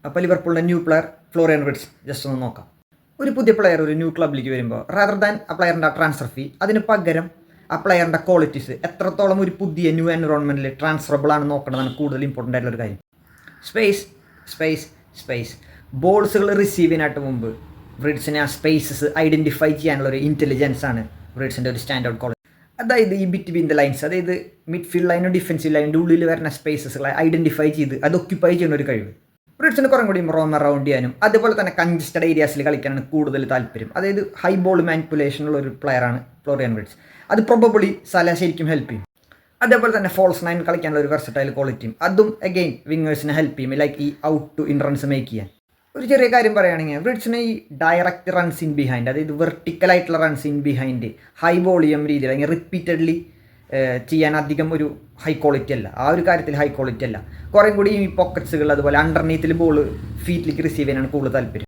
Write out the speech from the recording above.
അപ്പോൾ ലിവർപൂളിൻ്റെ new player Florian Wirtz just ഒന്ന് നോക്കാം. ഒരു പുതിയ പ്ലെയർ ഒരു ന്യൂ ക്ലബിലേക്ക് വരുമ്പോൾ റാദർ ദാൻ ആ പ്ലെയറിൻ്റെ ട്രാൻസ്ഫർ ഫീ, അതിന് പകരം ആ പ്ലെയറിൻ്റെ ക്വാളിറ്റീസ് എത്രത്തോളം ഒരു പുതിയ ന്യൂ എൻവറോൺമെൻറ്റിൽ ട്രാൻസ്ഫറബിൾ ആണ് നോക്കേണ്ടതാണ് കൂടുതൽ ഇമ്പോർട്ടൻ്റ് ആയിട്ടുള്ള ഒരു കാര്യം. സ്പേസ് ബോൾസുകൾ റിസീവ് ചെയ്യാനായിട്ട് മുമ്പ് വ്രിഡ്സിനെ ആ സ്പേസസ് ഐഡൻറ്റിഫൈ ചെയ്യാനുള്ള ഒരു ഇൻ്റലിജൻസ് ആണ് വ്രിഡ്സിൻ്റെ ഒരു സ്റ്റാൻഡ് ഔട്ട് ക്വാളിറ്റി. അതായത് ഈ ബിറ്റ്വീൻ ദ ലൈൻസ്, അതായത് മിഡ്ഫീൽഡ് ലൈനും ഡിഫൻസീവ് ലൈനിൻ്റെ ഉള്ളിൽ വരുന്ന സ്പേസസുകളെ ഐഡൻറ്റിഫൈ ചെയ്ത് അത് ഒക്യുപ്പൈ ചെയ്യുന്ന ഒരു കഴിവ് വ്രിഡ്സിന് കുറേ കൂടി റോം അറൗണ്ട് ചെയ്യാനും അതുപോലെ തന്നെ കൺജസ്റ്റഡ് ഏരിയാസിൽ കളിക്കാനാണ് കൂടുതൽ താല്പര്യം. അതായത് ഹൈ ബോൾ മാനിപ്പുലേഷനുള്ള ഒരു പ്ലെയറാണ് ഫ്ലോറിയൻ വിർട്സ്. അത് പ്രോബബിളി സല ശരിക്കും ഹെൽപ്പ് ചെയ്യും. അതേപോലെ തന്നെ ഫോൾസ് നയൻ കളിക്കാനുള്ള ഒരു വെർസറ്റൈൽ ക്വാളിറ്റിയും അതും അഗെയിൻ വിങ്ങേഴ്സിനെ ഹെൽപ്പ് ചെയ്യും, ലൈക്ക് ഈ out to in runs make ചെയ്യാൻ. ഒരു ചെറിയ കാര്യം പറയുകയാണെങ്കിൽ വ്രിഡ്സിന് ഈ ഡയറക്റ്റ് റൺസ് ഇൻ ബിഹൈൻഡ്, അതായത് വെർട്ടിക്കലായിട്ടുള്ള runs in behind high volume രീതിയിൽ അല്ലെങ്കിൽ റിപ്പീറ്റഡ്ലി ചെയ്യാൻ അധികം ഒരു ഹൈ ക്വാളിറ്റി അല്ല. ആ ഒരു കാര്യത്തിൽ ഹൈ ക്വാളിറ്റി അല്ല. കുറേ കൂടി ഈ പോക്കറ്റ്സുകൾ അതുപോലെ അണ്ടർനീത്തിൽ ബോൾ ഫീറ്റിലേക്ക് റിസീവ് ചെയ്യാനാണ് കൂടുതൽ താല്പര്യം.